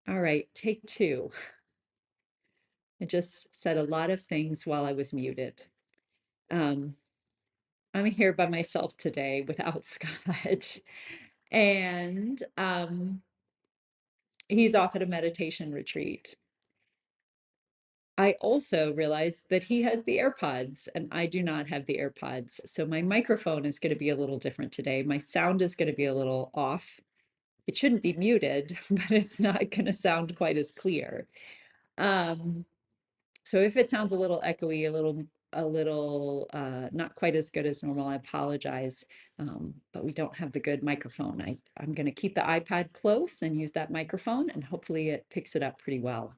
All right, take two. I just said a lot of things while I was muted. Um, I'm here by myself today without Scott, and he's off at a meditation retreat. I also realized that he has the AirPods and I do not have the AirPods. So my microphone is going to be a little different today. My sound is going to be a little off. It shouldn't be muted, but it's not going to sound quite as clear. So if it sounds a little echoey, a little not quite as good as normal, I apologize. But we don't have the good microphone. I'm going to keep the iPad close and use that microphone, and hopefully it picks it up pretty well.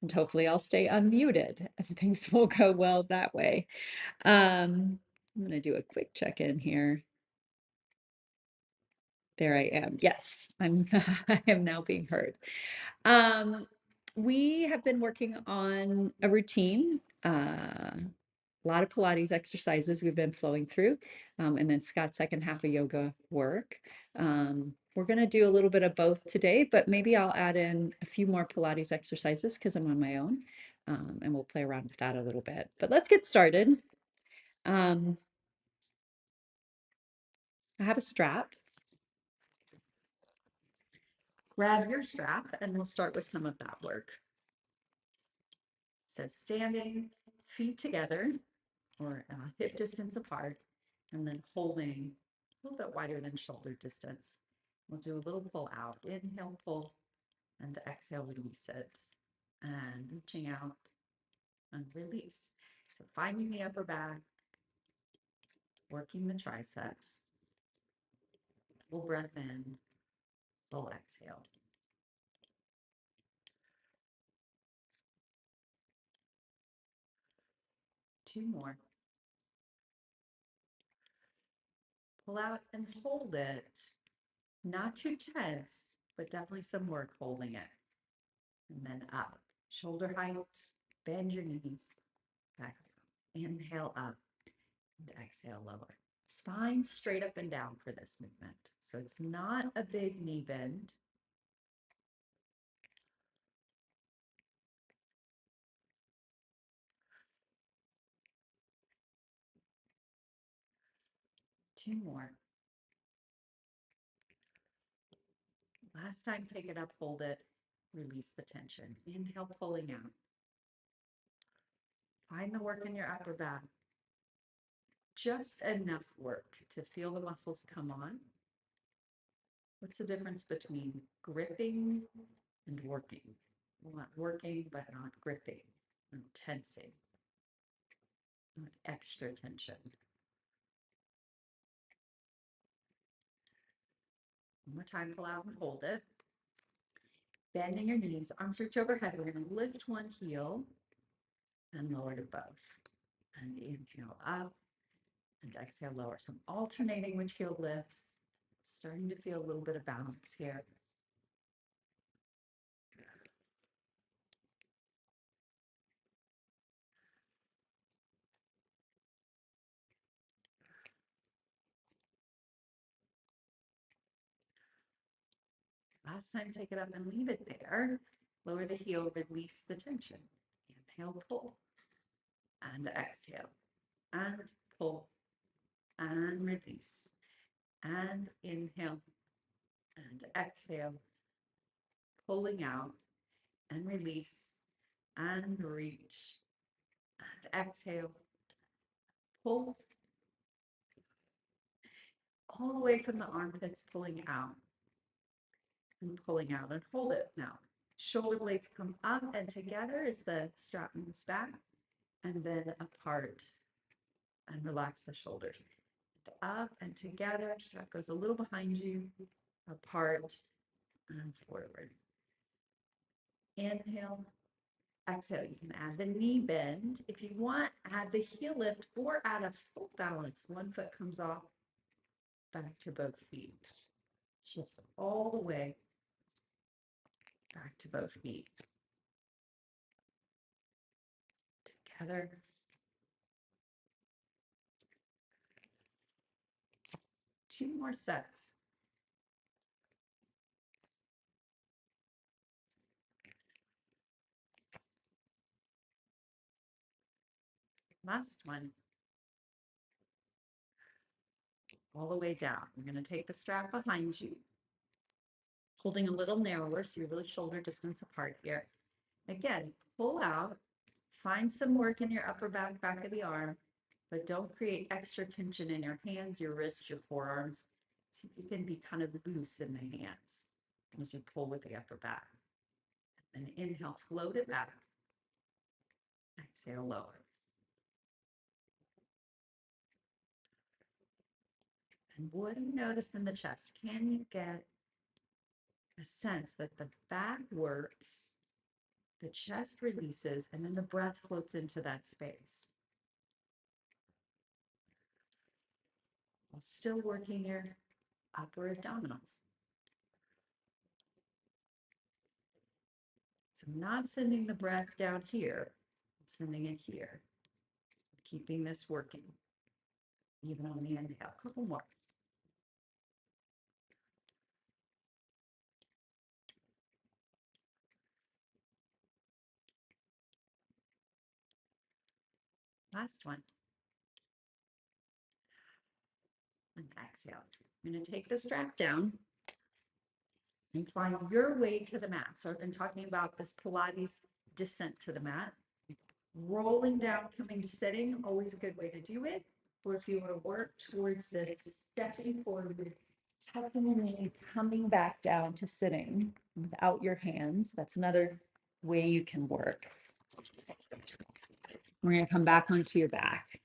And hopefully I'll stay unmuted and things will go well that way. I'm going to do a quick check-in here. There I am. Yes, I am now being heard. We have been working on a routine, a lot of Pilates exercises we've been flowing through, and then Scott's second half of yoga work. We're going to do a little bit of both today, but maybe I'll add in a few more Pilates exercises because I'm on my own, and we'll play around with that a little bit. But let's get started. I have a strap. Grab your strap and we'll start with some of that work. So standing, feet together or hip distance apart, and then holding a little bit wider than shoulder distance. We'll do a little pull out. Inhale, pull, and exhale, release it. And reaching out and release. So finding the upper back, working the triceps. Full breath in, full exhale. Two more. Pull out and hold it. Not too tense, but definitely some work holding it. And then up. Shoulder height, bend your knees. Back. Inhale up and exhale lower. Spine straight up and down for this movement. So it's not a big knee bend. Two more. Last time, take it up, hold it, release the tension. Inhale, pulling out. Find the work in your upper back. Just enough work to feel the muscles come on. What's the difference between gripping and working? Well, not working, but not gripping, not tensing, not extra tension. One more time, pull out and hold it. Bending your knees, arms reach overhead. We're going to lift one heel and lower to both. And inhale up and exhale lower. So I'm alternating which heel lifts, starting to feel a little bit of balance here. Last time, take it up and leave it there. Lower the heel, release the tension. Inhale, pull, and exhale, and pull, and release, and inhale, and exhale, pulling out, and release, and reach, and exhale, pull, all the way from the armpits, pulling out, and pulling out, and hold it now. Shoulder blades come up and together as the strap moves back, and then apart, and relax the shoulders. Up and together, strap goes a little behind you, apart, and forward. Inhale, exhale. You can add the knee bend. If you want, add the heel lift or add a full balance. One foot comes off, back to both feet. Shift all the way back to both feet. Together. Two more sets. Last one. All the way down. You're going to take the strap behind you, holding a little narrower so you're really shoulder distance apart here. Again, pull out, find some work in your upper back, back of the arm, but don't create extra tension in your hands, your wrists, your forearms. See if you can be kind of loose in the hands as you pull with the upper back. And inhale, float it back. Exhale, lower. And what do you notice in the chest? Can you get a sense that the back works, the chest releases, and then the breath floats into that space? While still working your upper abdominals. So I'm not sending the breath down here, I'm sending it here. Keeping this working, even on the inhale. A couple more. Last one. And exhale. I'm going to take the strap down and find your way to the mat. So I've been talking about this Pilates descent to the mat. Rolling down, coming to sitting, always a good way to do it. Or if you want to work towards this, stepping forward, tucking in, coming back down to sitting without your hands. That's another way you can work. We're going to come back onto your back.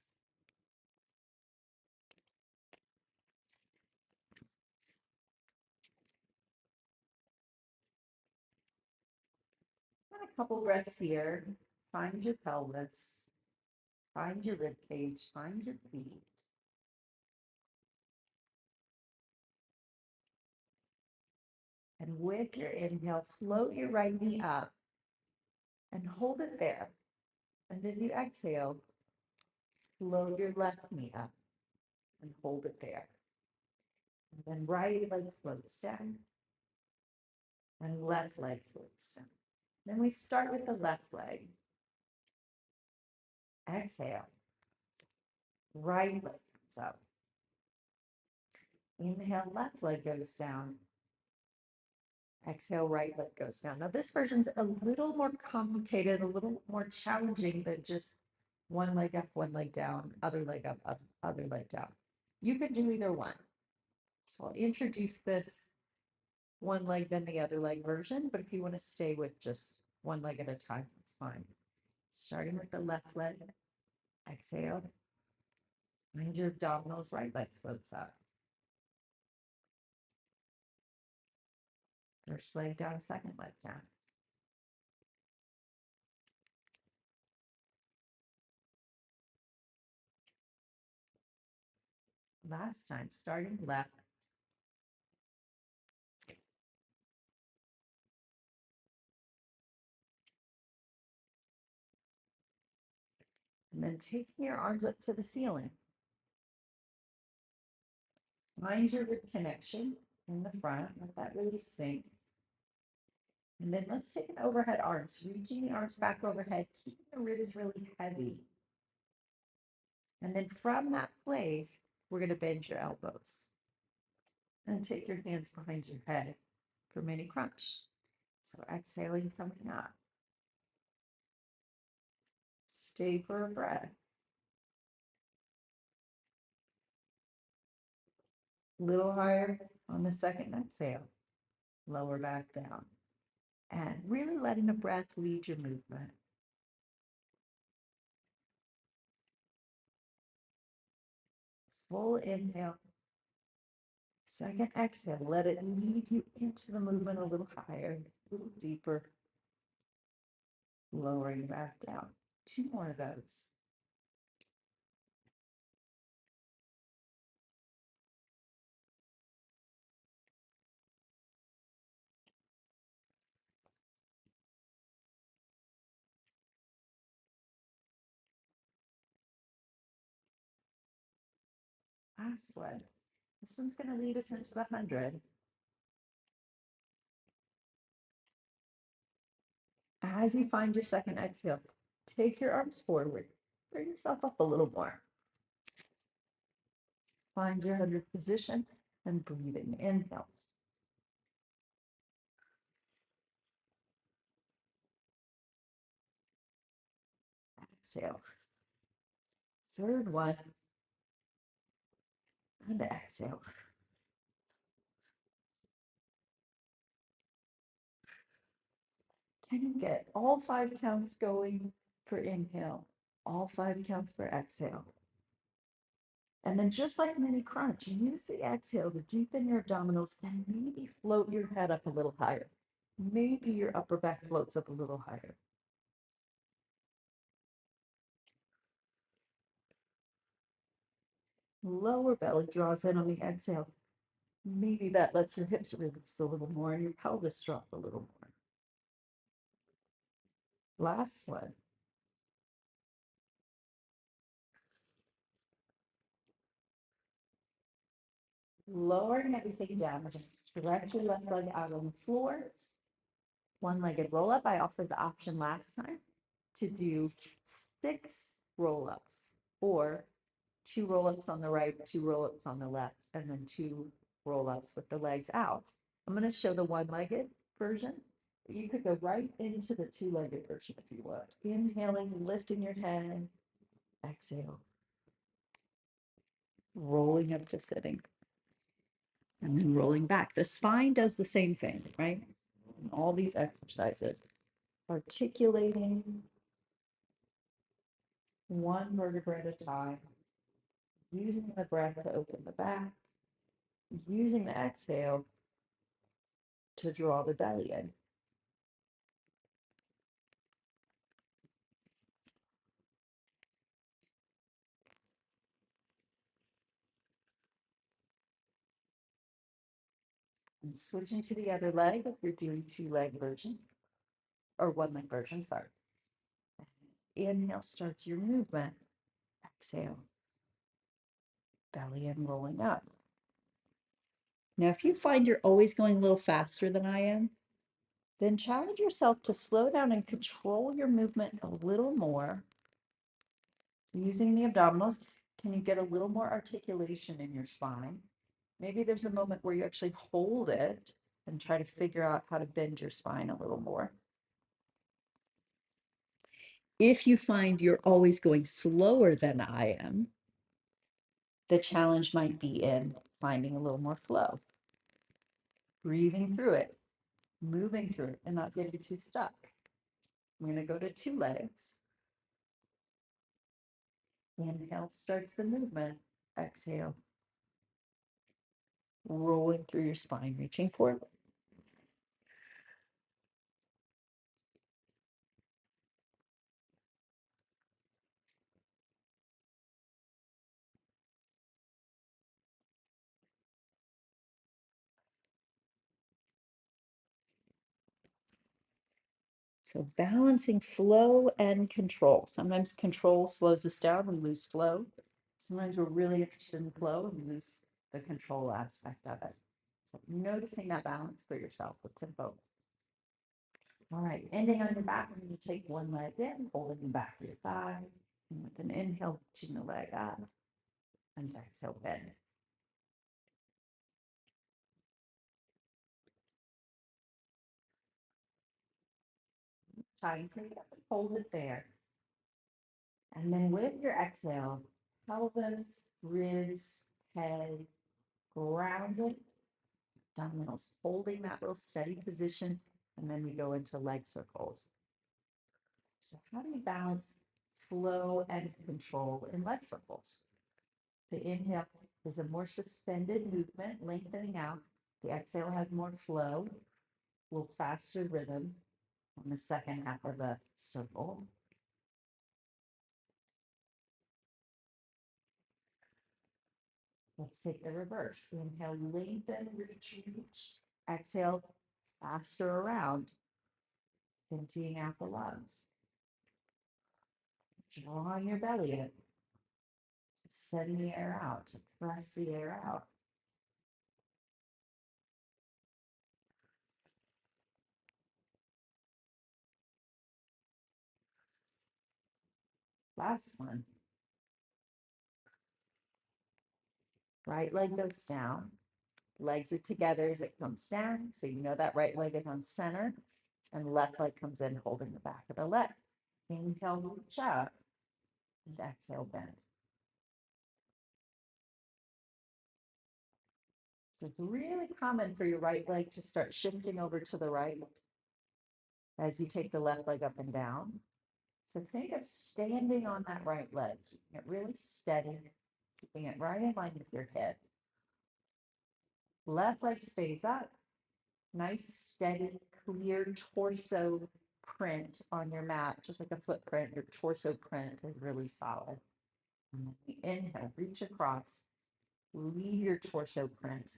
And a couple breaths here. Find your pelvis. Find your rib cage. Find your feet. And with your inhale, float your right knee up and hold it there. And as you exhale, float your left knee up and hold it there. And then right leg floats down and left leg floats down. Then we start with the left leg. Exhale. Right leg comes up. Inhale, left leg goes down. Exhale, right leg goes down. Now this version's a little more complicated, a little more challenging than just one leg up, one leg down, other leg up, other leg down. You can do either one. So I'll introduce this one leg, then the other leg version, but if you want to stay with just one leg at a time, that's fine. Starting with the left leg, exhale. Mind your abdominals, right leg floats up. First leg down, second leg down. Last time, starting left. And then taking your arms up to the ceiling. Mind your rib connection in the front, let that really sink. And then let's take an overhead arms, reaching the arms back overhead, keeping the ribs really heavy. And then from that place, we're going to bend your elbows. And take your hands behind your head for mini crunch. So exhaling, coming up. Stay for a breath. Little higher on the second exhale. Lower back down. And really letting the breath lead your movement. Full inhale. Second exhale, let it lead you into the movement a little higher, a little deeper. Lowering back down. Two more of those. Last one. This one's going to lead us into the 100. As you find your second exhale, take your arms forward, Bring yourself up a little more. Find your 100th position and breathing. Inhale. Exhale. Third one. And exhale. Can you get all 5 counts going for inhale? All 5 counts for exhale. And then just like mini crunch, use the exhale to deepen your abdominals and maybe float your head up a little higher. Maybe your upper back floats up a little higher. Lower belly draws in on the exhale. Maybe that lets your hips release a little more and your pelvis drop a little more. Last one. Lowering everything down. Stretch your left leg out on the floor. One-legged roll-up. I offered the option last time to do 6 roll-ups or 2 roll-ups on the right, 2 roll-ups on the left, and then 2 roll-ups with the legs out. I'm going to show the one-legged version. You could go right into the 2-legged version if you want. Inhaling, lifting your head. Exhale. Rolling up to sitting. And then rolling back. The spine does the same thing, right? In all these exercises. Articulating one vertebra at a time. Using the breath to open the back. Using the exhale to draw the belly in. And switching to the other leg if you're doing 2-leg version or 1-leg version, sorry. Inhale starts your movement. Exhale. Belly in rolling up. Now, if you find you're always going a little faster than I am, then challenge yourself to slow down and control your movement a little more. Using the abdominals, can you get a little more articulation in your spine? Maybe there's a moment where you actually hold it and try to figure out how to bend your spine a little more. If you find you're always going slower than I am, the challenge might be in finding a little more flow. Breathing through it, moving through it, and not getting too stuck. I'm going to go to 2 legs. Inhale starts the movement. Exhale. Rolling through your spine, reaching forward. So balancing flow and control. Sometimes control slows us down, we lose flow. Sometimes we're really interested in flow and we lose the control aspect of it. So noticing that balance for yourself with tempo. All right, ending on your back, we're going to take one leg in, holding the back of your thigh. And with an inhale, reaching the leg up, and exhale, bend. Trying to hold it there. And then with your exhale, pelvis, ribs, head, grounded, abdominals, holding that little steady position, and then we go into leg circles. So how do you balance flow and control in leg circles? The inhale is a more suspended movement, lengthening out. The exhale has more flow, a little faster rhythm on the second half of the circle. Let's take the reverse. Inhale, lengthen, reach, reach. Exhale, faster around, emptying out the lungs. Drawing your belly in. Send the air out. Press the air out. Last one. Right leg goes down. Legs are together as it comes down. So you know that right leg is on center and left leg comes in holding the back of the leg. Inhale, reach up and exhale, bend. So it's really common for your right leg to start shifting over to the right as you take the left leg up and down. So think of standing on that right leg, keeping it really steady, keeping it right in line with your head. Left leg stays up. Nice, steady, clear torso print on your mat, just like a footprint. Your torso print is really solid. And then inhale, reach across, leave your torso print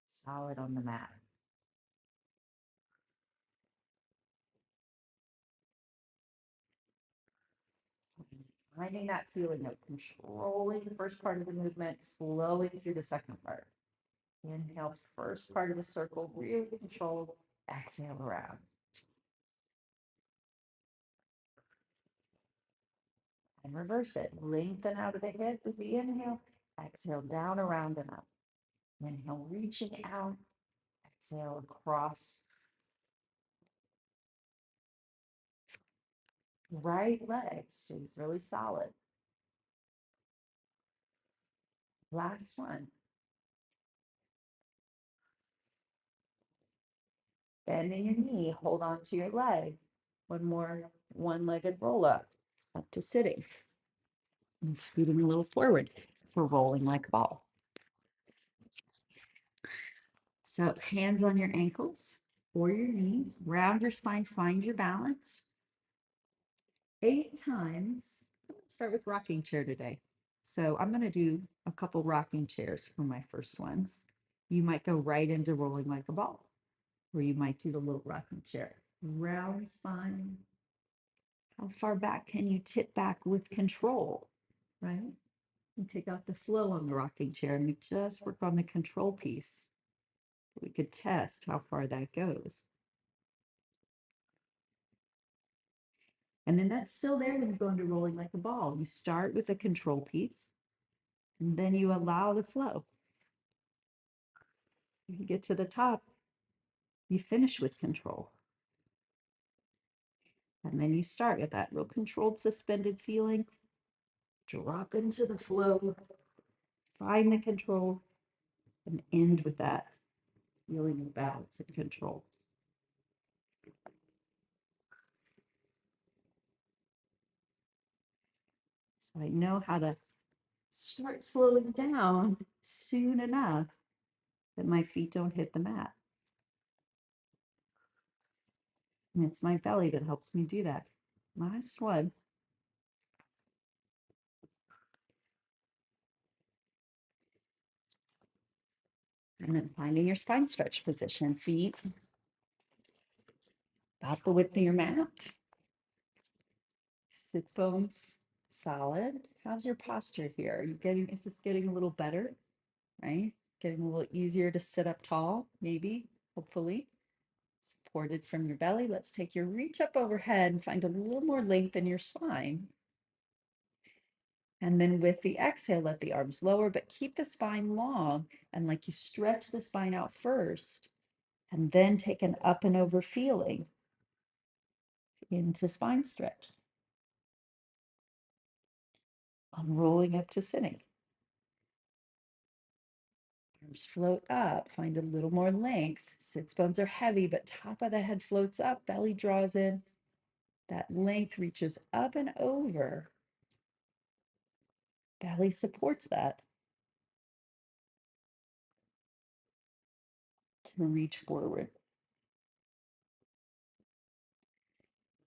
solid on the mat. Finding that feeling of controlling the first part of the movement, flowing through the second part. Inhale, first part of the circle, really controlled. Exhale around. And reverse it. Lengthen out of the hip with the inhale. Exhale, down, around, and up. Inhale, reaching out. Exhale, across. Right leg stays really solid. Last one. Bending your knee, hold on to your leg. One more one-legged roll up to sitting. And scooting a little forward for rolling like a ball. So hands on your ankles or your knees, round your spine, find your balance. 8 times. Start with rocking chair today. So I'm going to do a couple rocking chairs for my first ones. You might go right into rolling like a ball, or you might do the little rocking chair. Round spine. How far back can you tip back with control, right? You take out the flow on the rocking chair and you just work on the control piece. We could test how far that goes. And then that's still there when you go into rolling like a ball. You start with a control piece, and then you allow the flow. You get to the top, you finish with control. And then you start with that real controlled, suspended feeling, drop into the flow, find the control, and end with that feeling of balance and control. So I know how to start slowing down soon enough that my feet don't hit the mat. And it's my belly that helps me do that. Last one. And then finding your spine stretch position. Feet about the width of your mat. Sit bones solid. How's your posture here? Are you getting, is this getting a little better? Right? Getting a little easier to sit up tall, maybe, hopefully. Supported from your belly. Let's take your reach up overhead and find a little more length in your spine. And then with the exhale, let the arms lower, but keep the spine long. And like you stretch the spine out first, and then take an up and over feeling into spine stretch. I'm rolling up to sitting. Arms float up, find a little more length. Sits bones are heavy, but top of the head floats up, belly draws in. That length reaches up and over. Belly supports that to reach forward.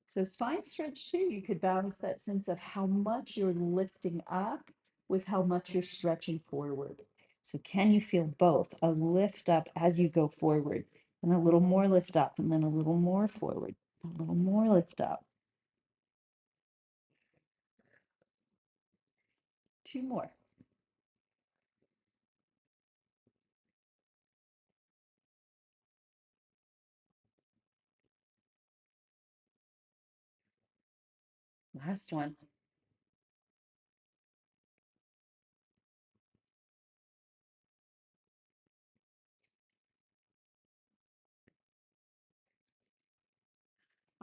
So spine stretch too, you could balance that sense of how much you're lifting up with how much you're stretching forward. So can you feel both? A lift up as you go forward, and a little more lift up, and then a little more forward, a little more lift up. 2 more. Last one.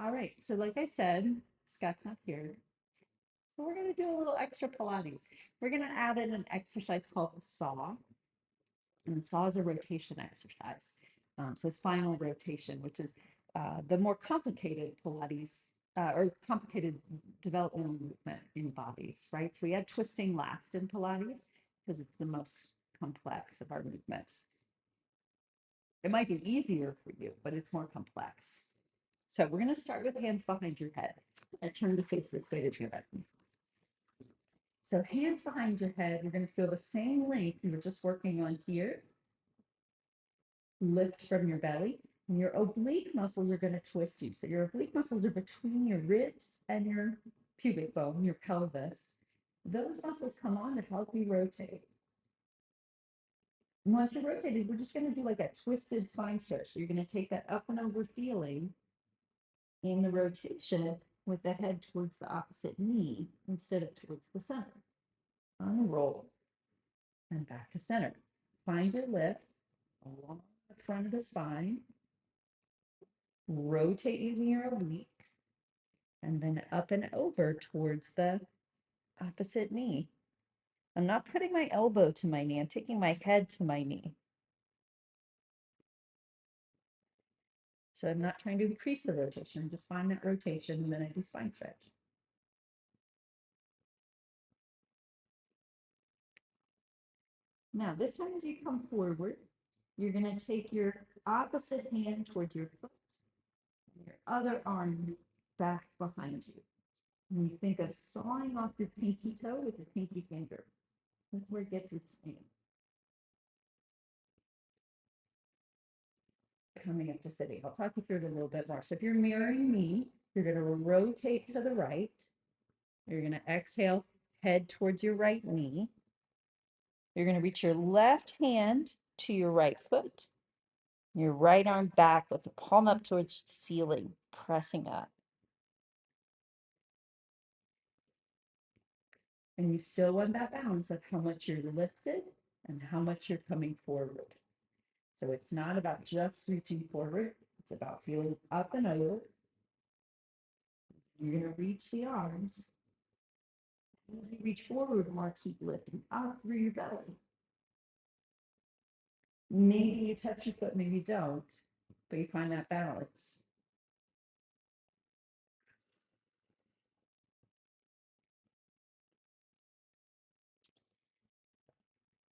All right, so like I said, Scott's not here. So we're gonna do a little extra Pilates. We're gonna add in an exercise called the saw. And the saw is a rotation exercise. So spinal rotation, which is the more complicated Pilates or complicated developmental movement in bodies, right? So we had twisting last in Pilates because it's the most complex of our movements. It might be easier for you, but it's more complex. So we're going to start with hands behind your head. I turn to face this way to do it. So hands behind your head, you're going to feel the same length you were just working on here. Lift from your belly. And your oblique muscles are going to twist you. So your oblique muscles are between your ribs and your pubic bone, your pelvis. Those muscles come on to help you rotate. And once you're rotated, we're just going to do like a twisted spine stretch. So you're going to take that up and over feeling in the rotation with the head towards the opposite knee instead of towards the center. Unroll and back to center. Find your lift along the front of the spine. Rotate using your oblique and then up and over towards the opposite knee. I'm not putting my elbow to my knee. I'm taking my head to my knee. So I'm not trying to increase the rotation. Just find that rotation and then I do spine stretch. Now, this time as you come forward, you're going to take your opposite hand towards your foot and your other arm back behind you. And you think of sawing off your pinky toe with your pinky finger. That's where it gets its name. Coming up to sitting. I'll talk you through it a little bit more. So if you're mirroring me, you're going to rotate to the right. You're going to exhale, head towards your right knee. You're going to reach your left hand to your right foot. Your right arm back with the palm up towards the ceiling, pressing up. And you still want that balance of how much you're lifted and how much you're coming forward. So it's not about just reaching forward. It's about feeling up and over. You're going to reach the arms. As you reach forward more, keep lifting up through your belly. Maybe you touch your foot, maybe you don't, but you find that balance.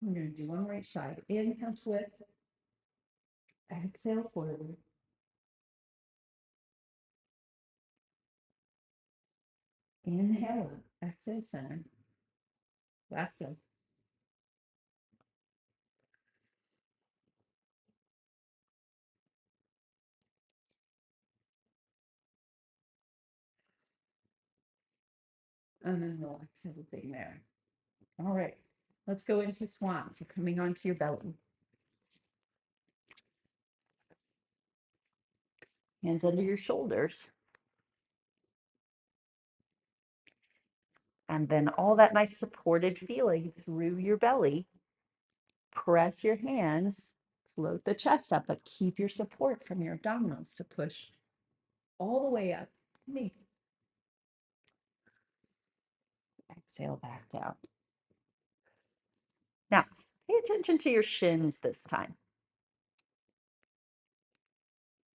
We're going to do one right side. Inhale, twist. Exhale, forward. Inhale, exhale, center. Last one. And then relax everything there. All right, let's go into swan. So coming onto your belly. Hands under your shoulders. And then all that nice supported feeling through your belly. Press your hands, float the chest up, but keep your support from your abdominals to push all the way up. Me. Exhale back down. Now, pay attention to your shins this time.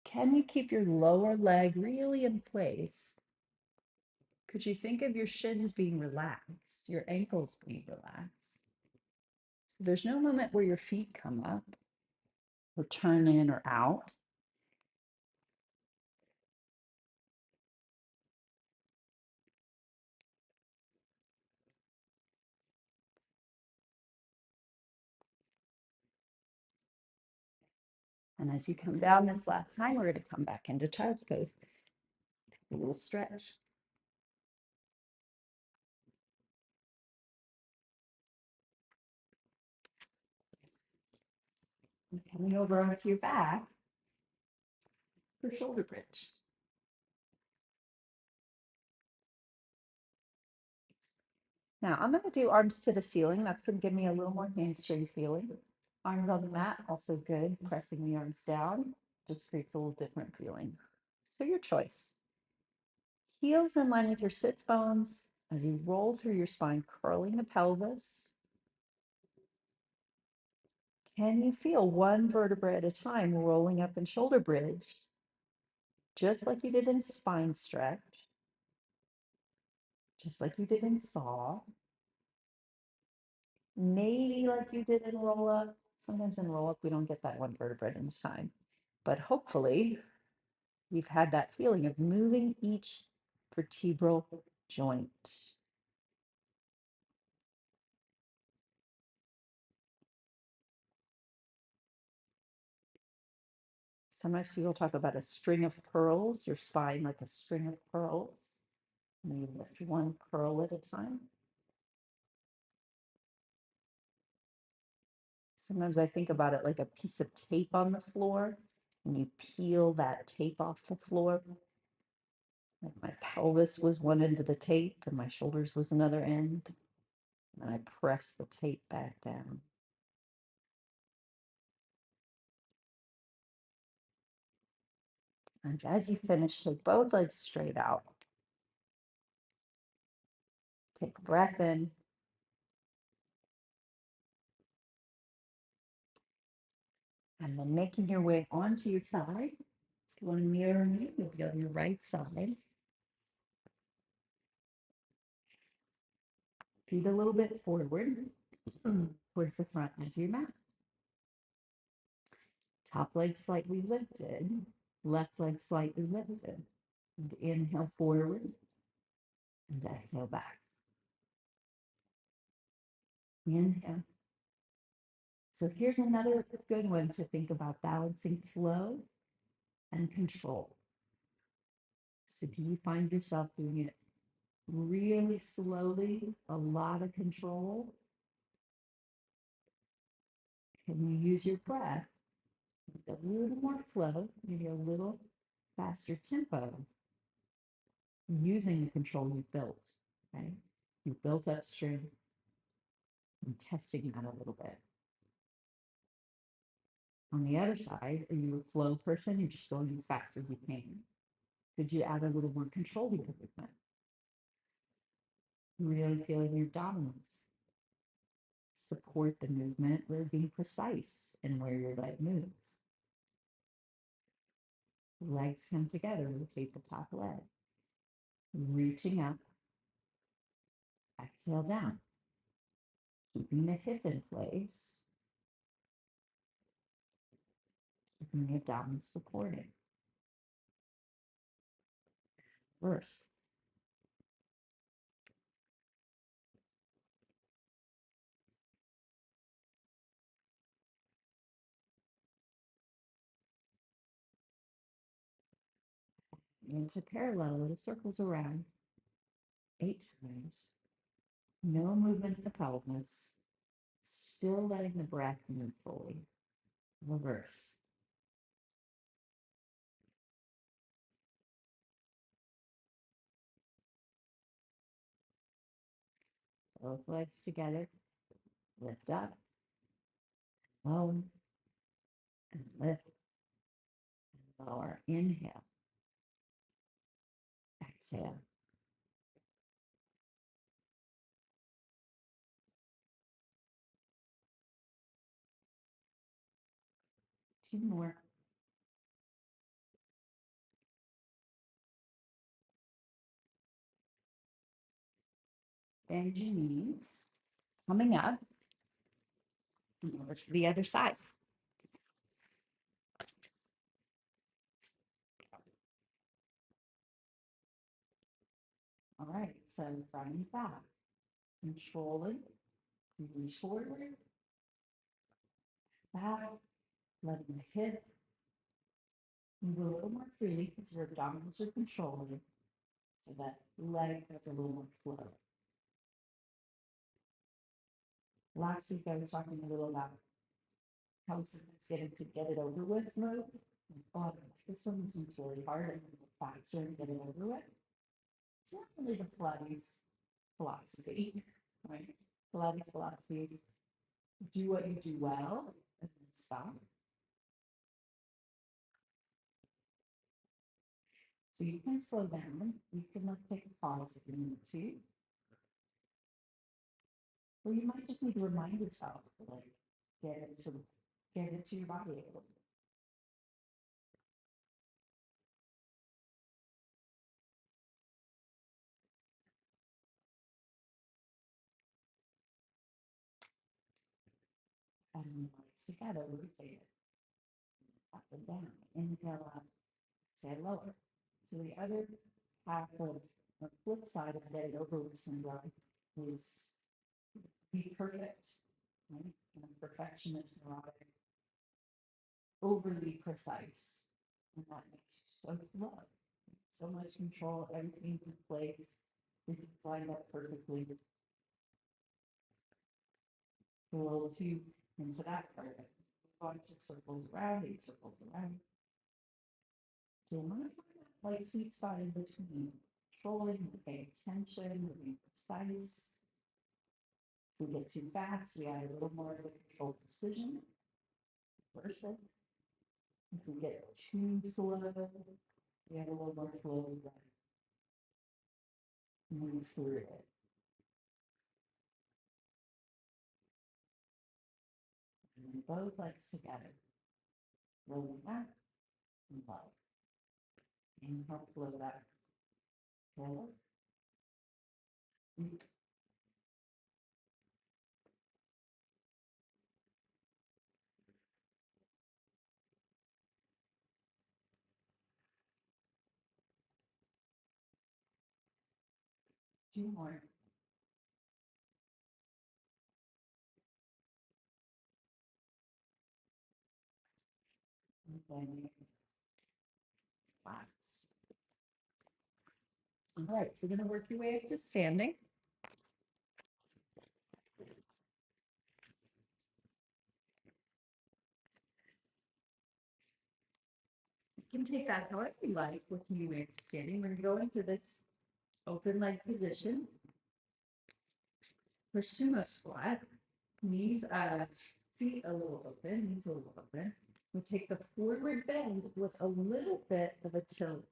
Can you keep your lower leg really in place? Could you think of your shins being relaxed, your ankles being relaxed? So there's no moment where your feet come up or turn in or out. And as you come down this last time, we're going to come back into child's pose. A little stretch. And coming over onto your back for shoulder bridge. Now I'm going to do arms to the ceiling. That's going to give me a little more hamstring feeling. Arms on the mat, also good. Pressing the arms down just creates a little different feeling. So your choice. Heels in line with your sits bones as you roll through your spine, curling the pelvis. Can you feel one vertebra at a time rolling up in shoulder bridge, just like you did in spine stretch, just like you did in saw, maybe like you did in roll up. Sometimes in roll up, we don't get that one vertebra at a time, but hopefully you've had that feeling of moving each vertebral joint. Sometimes people talk about a string of pearls, your spine like a string of pearls. And you lift one pearl at a time. Sometimes I think about it like a piece of tape on the floor, and you peel that tape off the floor. Like my pelvis was one end of the tape, and my shoulders was another end. And I press the tape back down. And as you finish, take both legs straight out. Take a breath in. And then making your way onto your side. If you want to mirror me, you'll be on your right side. Feet a little bit forward towards the front edge of your mat. Top leg slightly lifted, left leg slightly lifted. And inhale forward and exhale back. Inhale. So here's another good one to think about, balancing flow and control. So do you find yourself doing it really slowly, a lot of control? Can you use your breath with a little more flow, maybe a little faster tempo, using the control you built, okay? You built up strength and testing that a little bit. On the other side, are you a flow person? You're just going as fast as you can. Could you add a little more control to your movement? Really feeling your abdominals. Support the movement. We're being precise in where your leg moves. Legs come together, rotate the top leg. Reaching up, exhale down. Keeping the hip in place. Keeping the abdominals supported. Reverse. Into parallel, little circles around. 8 times. No movement in the pelvis. Still letting the breath move fully. Reverse. Both legs together. Lift up. Lower. And lift. And lower. Inhale. Exhale. Two more. Bend your knees. Coming up. And over to the other side. All right. So front and back. Controlling. Reach forward. Back. Letting the hip move a little more freely because your abdominals are controlling. So that leg has a little more flow. Last week I was talking a little about how sometimes getting to get it over with mode. Oh, this one seems really hard and faster and get it over with. It's not really the Pilates philosophy, right? Pilates philosophy is do what you do well and then stop. So you can slow down. You can like take a pause if you need to. Or you might just need to remind yourself to like get into your body a little bit. And legs together, rotate it up and down. Inhale up, exhale lower. So the other half of the flip side of getting over with syndrome is be perfect, right? And perfectionist, neurotic, overly precise. And that makes you so slow. So much control, everything's in place, everything's lined up perfectly. A little too into that part of it. A bunch of circles around, 8 circles around. So when I find that like sweet spot in between controlling, paying attention, being precise. If we get too fast, we add a little more of the control precision. Versa. If we get too slow, we add a little more flow, move through it. And then both legs together. Rolling back and low. Inhale, flow back. Forward. Two more. And then relax. All right, so you're going to work your way up to standing. You can take that however you like, working your way up to standing. We're going to go into this open leg position. For sumo squat, knees feet a little open, knees a little open. We take the forward bend with a little bit of a tilt.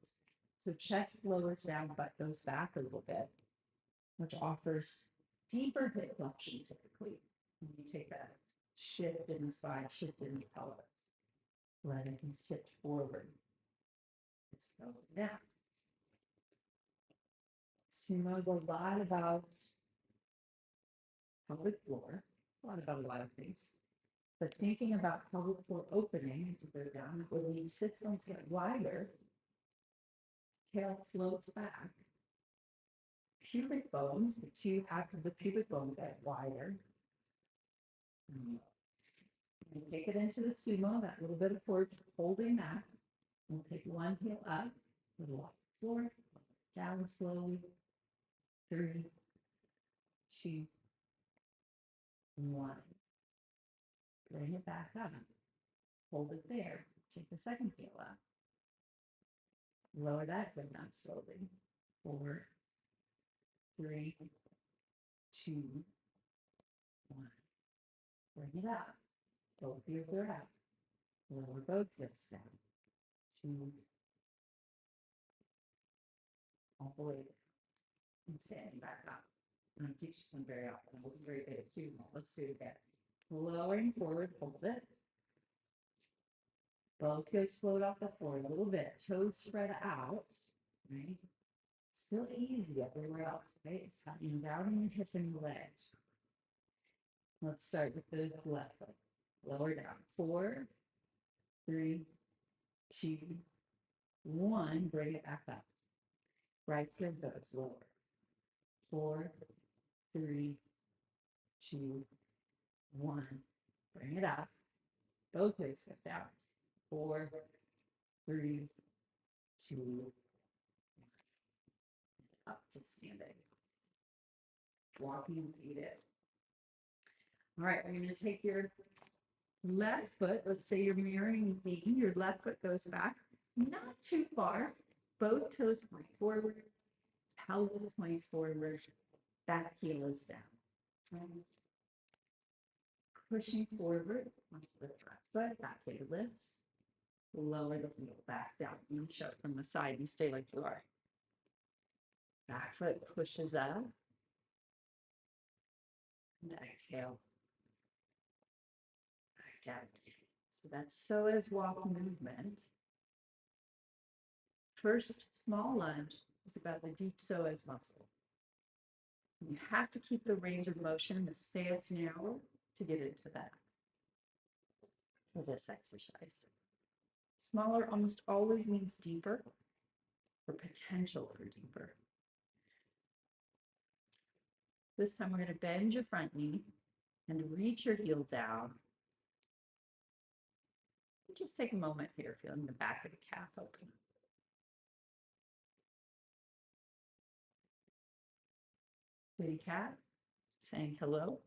So chest lowers down, butt goes back a little bit, which offers deeper hip flexion typically. When you take that shift in the spine, shift in the pelvis, rather than shift forward. Let's go down. Sumo is a lot about pelvic floor, a lot about a lot of things. But thinking about pelvic floor opening as you go down, when the sits bones get wider, tail floats back. Pubic bones, the two halves of the pubic bone get wider. And take it into the sumo, that little bit of force holding that. We'll take one heel up, little off the floor, down slowly. 3, 2, 1. Bring it back up. Hold it there. Take the second heel up. Lower that, but not slowly. 4, 3, 2, 1. Bring it up. Both heels are up. Lower both hips down. 2, all the way down. And standing back up. I'm teaching this one very often. I wasn't very good at doing that. Let's do it again. Lowering forward, hold it. Both heels float off the floor a little bit. Toes spread out. Right? Still easy everywhere else, right? It's cutting down in the hip and the legs. Let's start with the left foot. Lower down. 4, 3, 2, 1. Bring it back up. Right foot goes lower. 4, 3, 2, 1. Bring it up. Both legs step down. 4, 3, 2, up to standing. Walking feet in. All right, we're going to take your left foot. Let's say you're mirroring me. Your left foot goes back, not too far. Both toes point forward. Pelvis points forward. Back heel is down. Right. Pushing forward onto the front foot. Back heel lifts. Lower the heel back down. You show it from the side. You stay like you are. Back foot pushes up. And exhale. Back down. So that's psoas walk movement. First small lunge is about the deep psoas muscle. You have to keep the range of motion, the stance narrow to get into that for this exercise. Smaller almost always means deeper or potential for deeper. This time we're going to bend your front knee and reach your heel down. Just take a moment here, feeling the back of the calf open. Kitty cat, saying hello.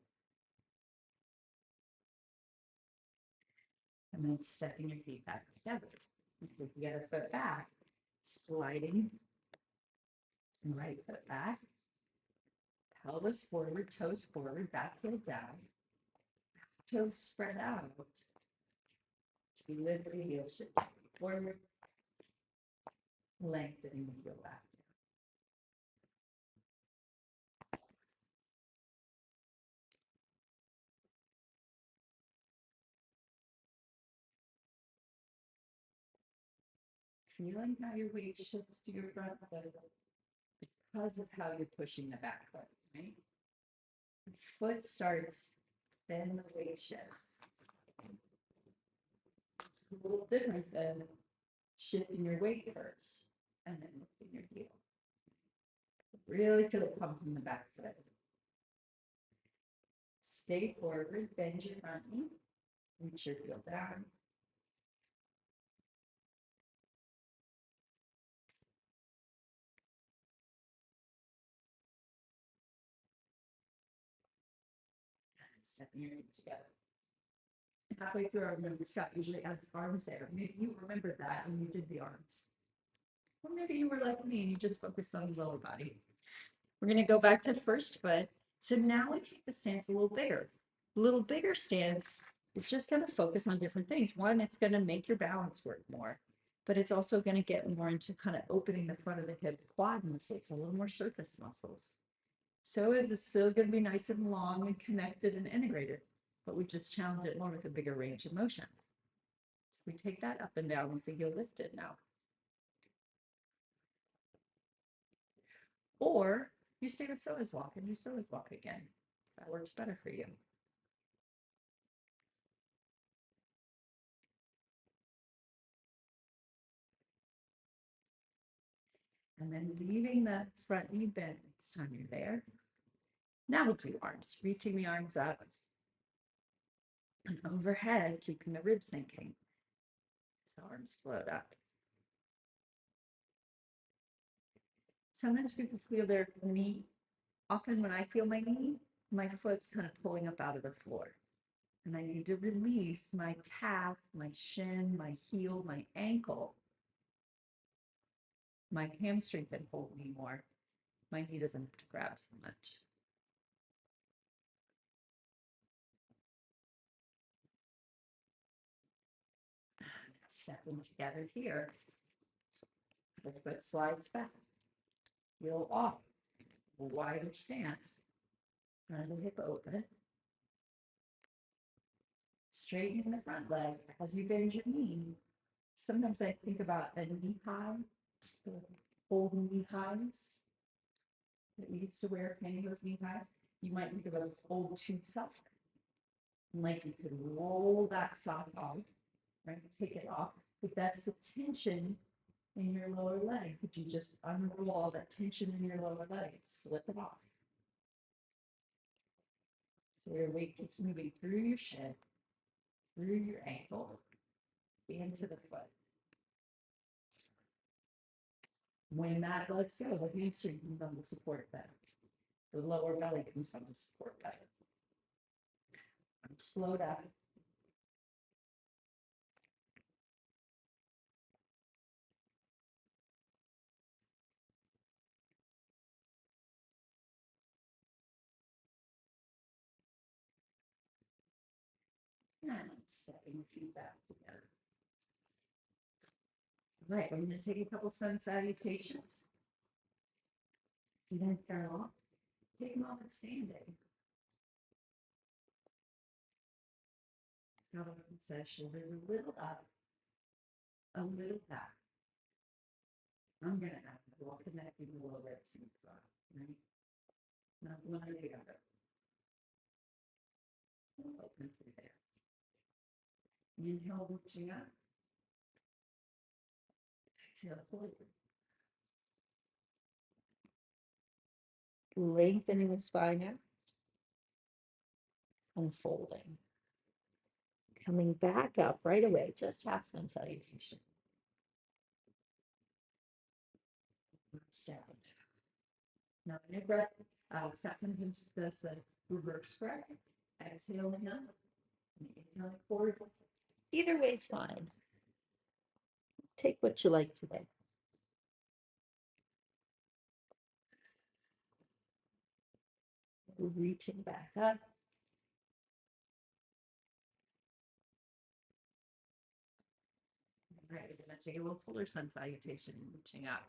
And then stepping your feet back together. Take the other foot back, sliding and right foot back. Pelvis forward, toes forward, back heel down. Toes spread out. Lift the heel, shift forward, lengthening the heel back. Feeling how your weight shifts to your front foot because of how you're pushing the back foot, right? The foot starts, then the weight shifts. A little different than shifting your weight first and then lifting your heel. Really feel it come from the back foot. Stay forward, bend your front knee, reach your heel down. And stepping your knees together. Halfway through, I remember Scott usually has arms there. Maybe you remembered that when you did the arms. Or maybe you were like me and you just focused on the lower body. We're going to go back to first foot. So now we take the stance a little bigger. A little bigger stance is just going to focus on different things. One, it's going to make your balance work more, but it's also going to get more into kind of opening the front of the hip quad muscles, a little more surface muscles. So is this still going to be nice and long and connected and integrated, but we just challenge it more with a bigger range of motion. So we take that up and down once the heel lifted now. Or you stay with psoas walk and do psoas walk again. That works better for you. And then leaving the front knee bent next time you're there. Now we'll do arms, reaching the arms up and overhead, keeping the ribs sinking as the arms float up. Sometimes people feel their knee. Often when I feel my knee, my foot's kind of pulling up out of the floor. And I need to release my calf, my shin, my heel, my ankle. My hamstring can hold me more. My knee doesn't have to grab so much. Stepping together here. The foot slides back. Heel off. A wider stance. Front of the hip open. Straighten the front leg as you bend your knee. Sometimes I think about a knee high, the old knee highs that we used to wear, pantyhose knee highs. You might think of an old tube sock. Like you could roll that sock off, right? Take it off. If that's the tension in your lower leg, could you just unroll all that tension in your lower leg, slip it off? So your weight keeps moving through your shin, through your ankle, into the foot. When that lets go, the hamstring comes on the support bed. The lower belly comes on the support bed. Slow down. And stepping your feet back together. All right, I'm going to take a couple sun salutations. And then Carol, take a moment standing. Scott says shoulders a little up, a little back. I'm going to have to walk connecting the lower ribs and front, right? Not one or the other. Open through there. Inhale, reaching up. Exhale, forward. Lengthening the spine out. Unfolding. Coming back up right away, just half sun salutation. Down. Now, in your breath, Scott sometimes does the reverse spread. Exhaling up. Inhaling forward. Either way is fine. Take what you like today. Reaching back up. All right, we're going to take a little fuller sun salutation, reaching up.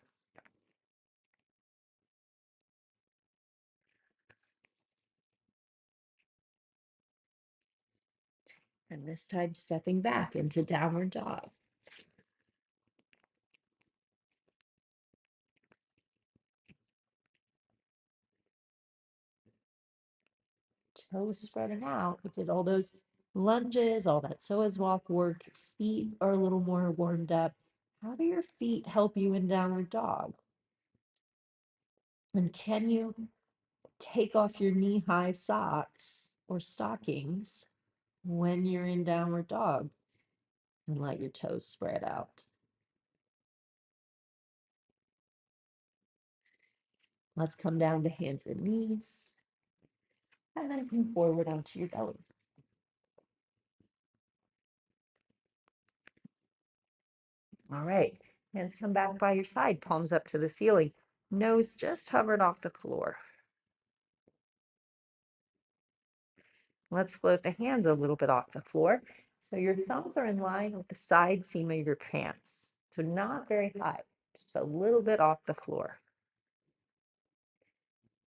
And this time stepping back into downward dog. Toes spreading out. We did all those lunges, all that psoas walk work. Your feet are a little more warmed up. How do your feet help you in downward dog? And can you take off your knee-high socks or stockings when you're in downward dog and let your toes spread out? Let's come down to hands and knees and then come forward onto your belly. All right, hands come back by your side, palms up to the ceiling, nose just hovered off the floor. Let's float the hands a little bit off the floor. So your thumbs are in line with the side seam of your pants. So not very high, just a little bit off the floor.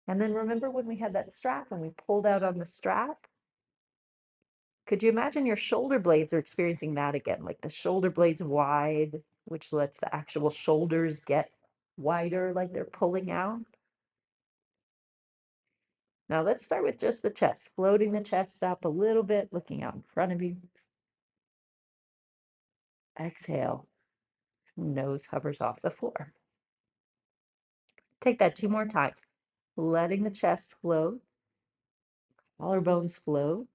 And then remember when we had that strap and we pulled out on the strap? Could you imagine your shoulder blades are experiencing that again, like the shoulder blades wide, which lets the actual shoulders get wider, like they're pulling out? Now let's start with just the chest, floating the chest up a little bit, looking out in front of you. Exhale, nose hovers off the floor. Take that 2 more times, letting the chest float, collarbones float,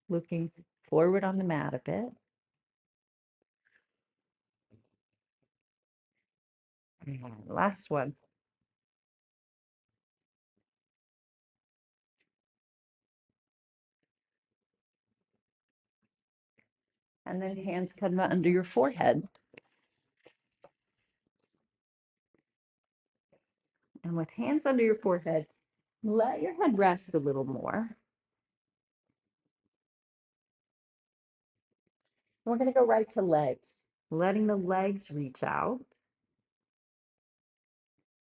looking forward on the mat a bit. And last one. And then hands come under your forehead. And with hands under your forehead, let your head rest a little more. We're going to go right to legs, letting the legs reach out.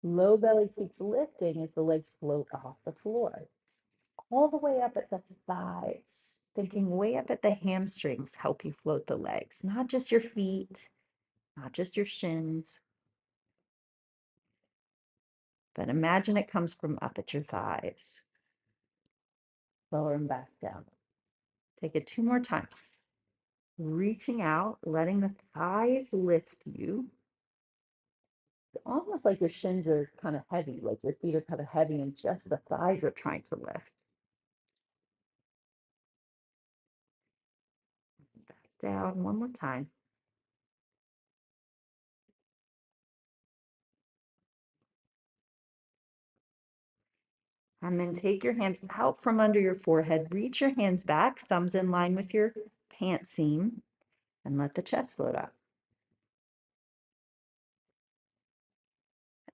Low belly keeps lifting as the legs float off the floor. All the way up at the thighs, thinking way up at the hamstrings help you float the legs, not just your feet, not just your shins, but imagine it comes from up at your thighs. Lower them back down. Take it 2 more times. Reaching out, letting the thighs lift you. It's almost like your shins are kind of heavy, like your feet are kind of heavy and just the thighs are trying to lift. Back down 1 more time. And then take your hands out from under your forehead. Reach your hands back, thumbs in line with your pant seam, and let the chest float up.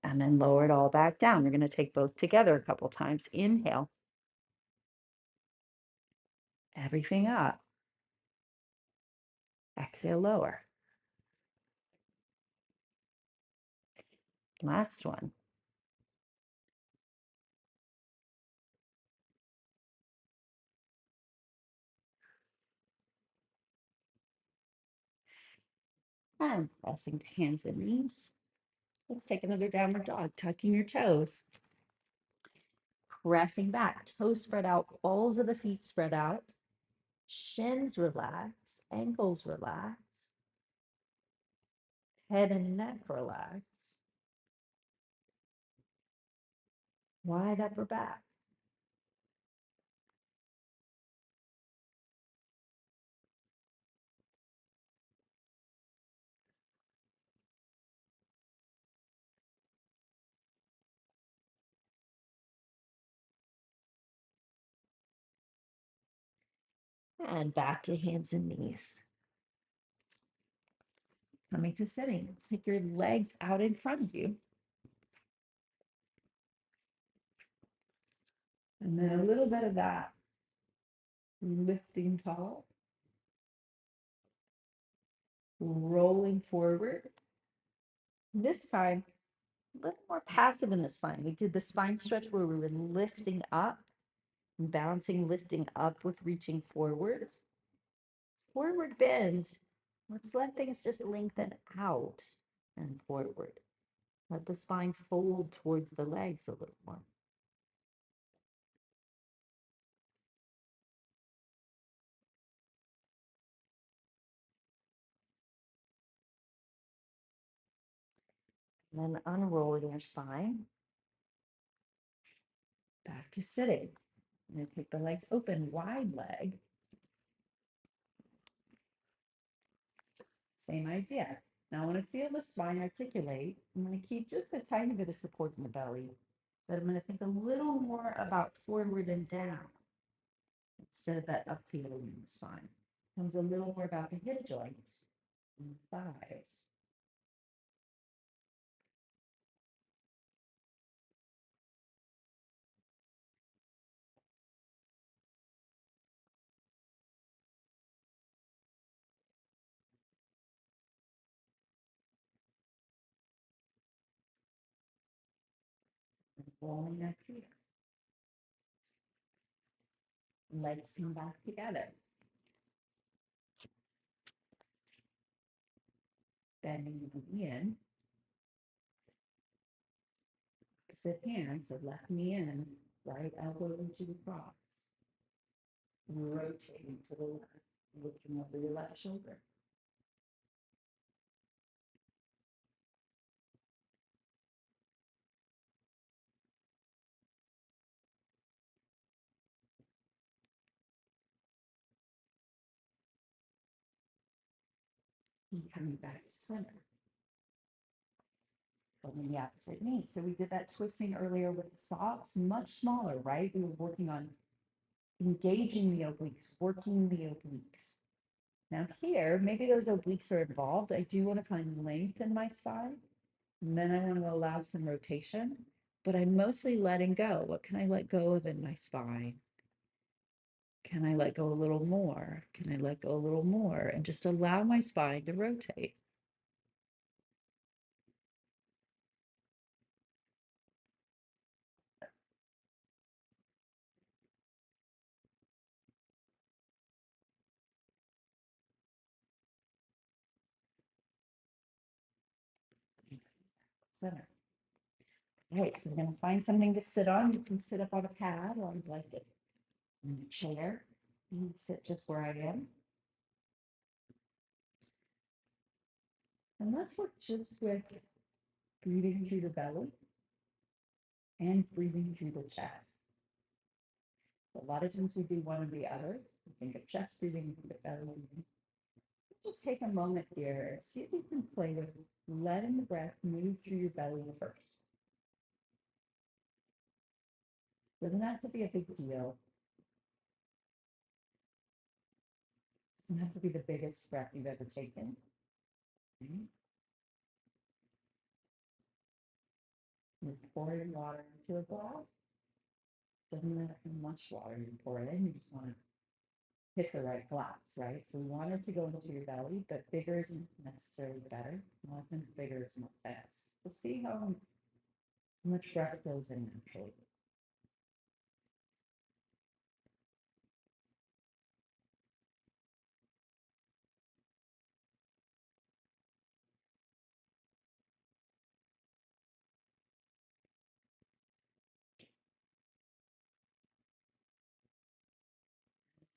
And then lower it all back down. We're going to take both together a couple times. Inhale. Everything up. Exhale, lower. Last one. And pressing to hands and knees. Let's take another downward dog, tucking your toes. Pressing back, toes spread out, balls of the feet spread out, shins relax, ankles relax, head and neck relax. Wide upper back. And back to hands and knees. Coming to sitting. Take your legs out in front of you. And then a little bit of that lifting tall, rolling forward. This time, a little more passive in the spine. We did the spine stretch where we were lifting up, bouncing, lifting up with reaching forward. Forward bend. Let's let things just lengthen out and forward. Let the spine fold towards the legs a little more. And then unrolling your spine. Back to sitting. I'm going to take the legs open, wide leg. Same idea. Now I want to feel the spine articulate. I'm going to keep just a tiny bit of support in the belly, but I'm going to think a little more about forward and down instead of that up feeling in the spine. Comes a little more about the hip joints and thighs. And rolling up here. Legs come back together. Bending in. Opposite hand, so left knee in, right elbow into the cross. Rotating to the left, looking over your left shoulder. And coming back to center. Going the opposite knee. So we did that twisting earlier with the socks, much smaller, right? We were working on engaging the obliques, working the obliques. Now here, maybe those obliques are involved. I do want to find length in my spine. And then I want to allow some rotation, but I'm mostly letting go. What can I let go of in my spine? Can I let go a little more? Can I let go a little more? And just allow my spine to rotate. Center. All right, so I'm going to find something to sit on. You can sit up on a pad or on a blanket. In a chair. You can sit just where I am. And let's work just with breathing through the belly and breathing through the chest. A lot of times we do one or the other. We think of chest breathing through the belly. Just take a moment here. See if you can play with letting the breath move through your belly first. Doesn't have to be a big deal. Doesn't have to be the biggest breath you've ever taken. Okay. You pour your water into a glass. Doesn't matter how much water you pour in. You just want to hit the right glats, right? So we want it to go into your belly, but bigger isn't necessarily better. Often bigger is not best. So see how much breath goes in naturally.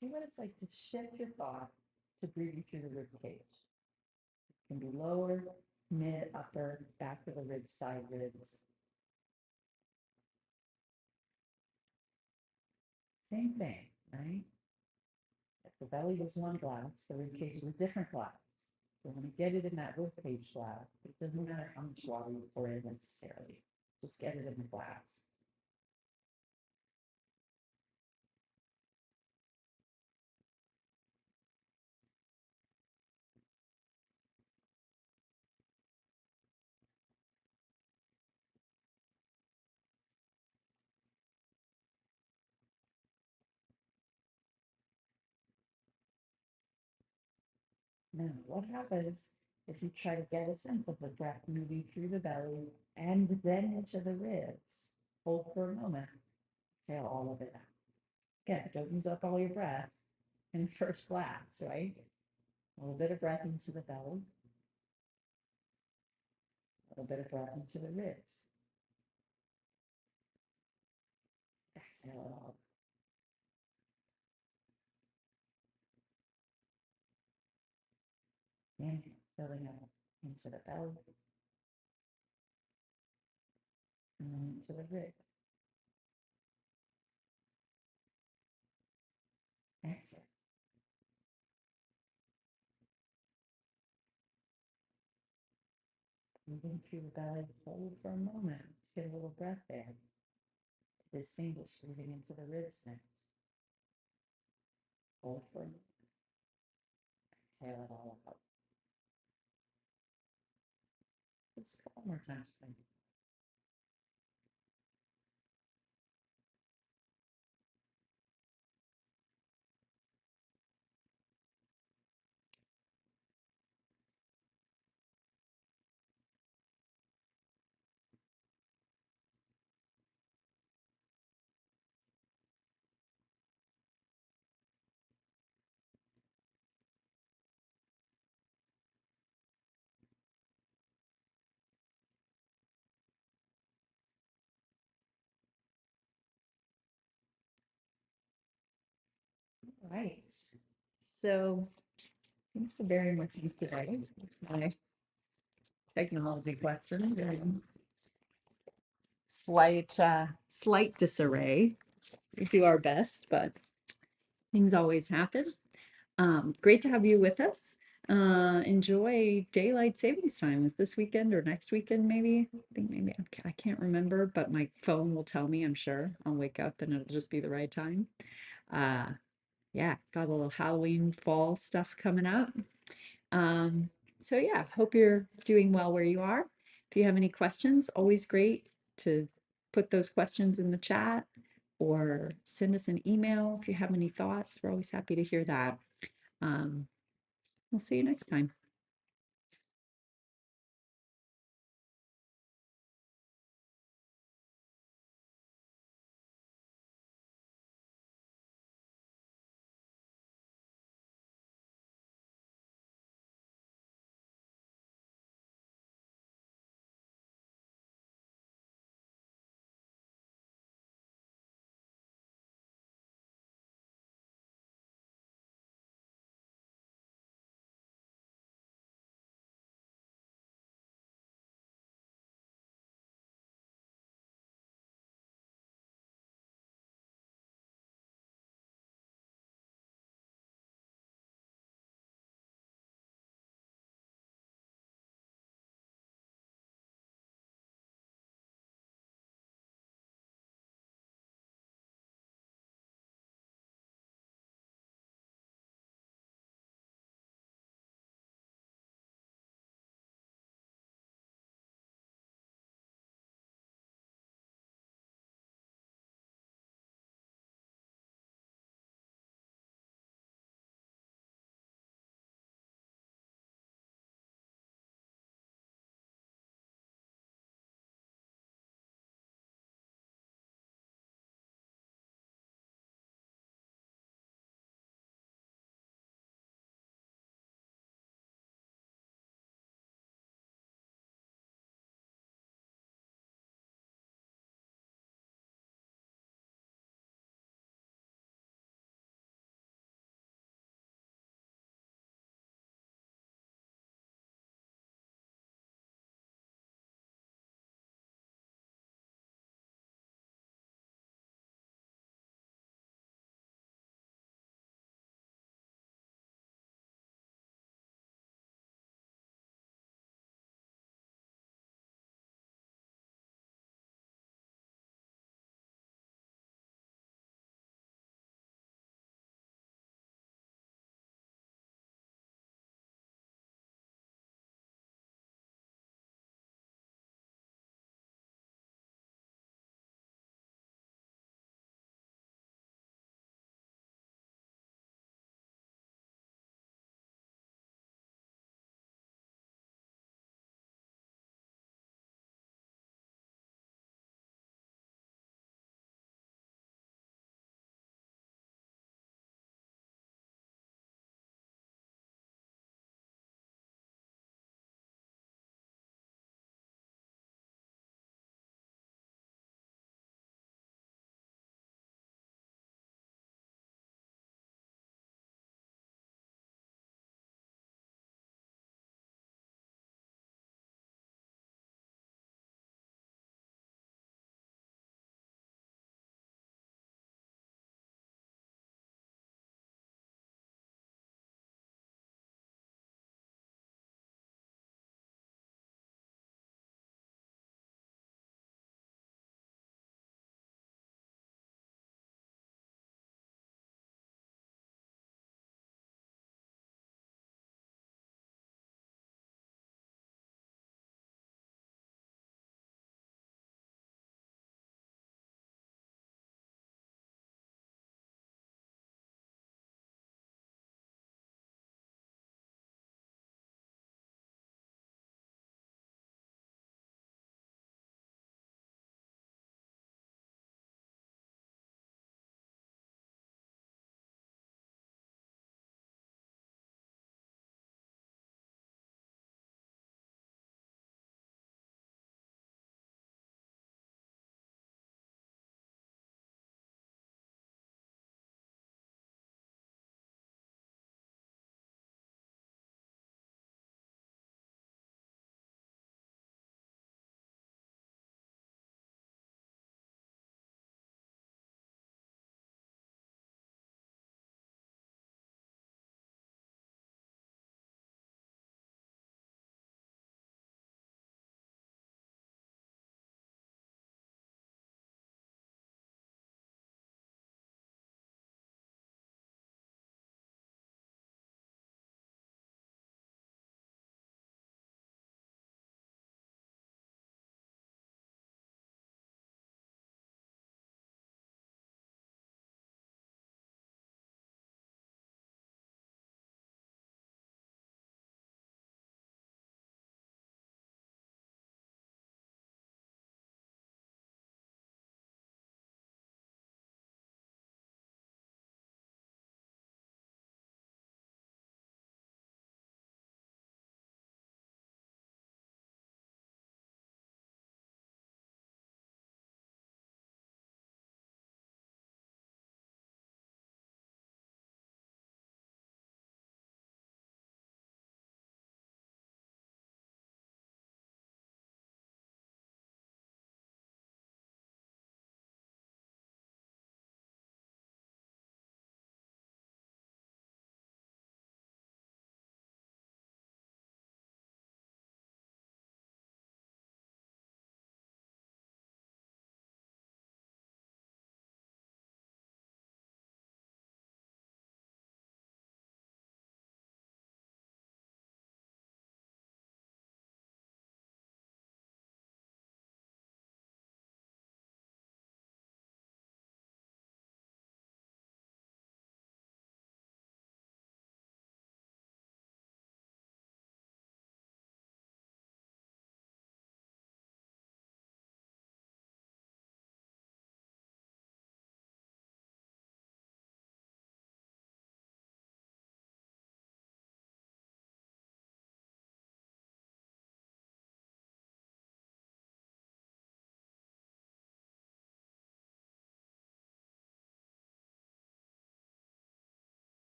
See what it's like to shift your thought to breathing through the rib cage. It can be lower, mid, upper, back of the ribs, side ribs. Same thing, right? If the belly was one glass, the rib cage is a different glass. So when you get it in that rib cage glass, it doesn't matter how much water you pour in necessarily. Just get it in the glass. Now, what happens if you try to get a sense of the breath moving through the belly and then into the ribs? Hold for a moment, exhale all of it out. Again, don't use up all your breath in the first glass, right? A little bit of breath into the belly, a little bit of breath into the ribs. Exhale it all. Inhale, filling up into the belly and then into the ribs. Exhale. Moving through the belly, hold for a moment. Just get a little breath there. Distinguish breathing into the ribs next. Hold for a moment. Exhale it all out. Just a couple more times. Right. So thanks for bearing with me today. My technology question. Slight disarray. We do our best, but things always happen. Great to have you with us. Enjoy daylight savings time. Is this weekend or next weekend? Maybe I think maybe I can't remember, but my phone will tell me. I'm sure I'll wake up and it'll just be the right time. Uh, yeah, got a little Halloween fall stuff coming up. Um, so yeah, hope you're doing well where you are. If you have any questions, always great to put those questions in the chat or send us an email if you have any thoughts. We're always happy to hear that. Um, we'll see you next time.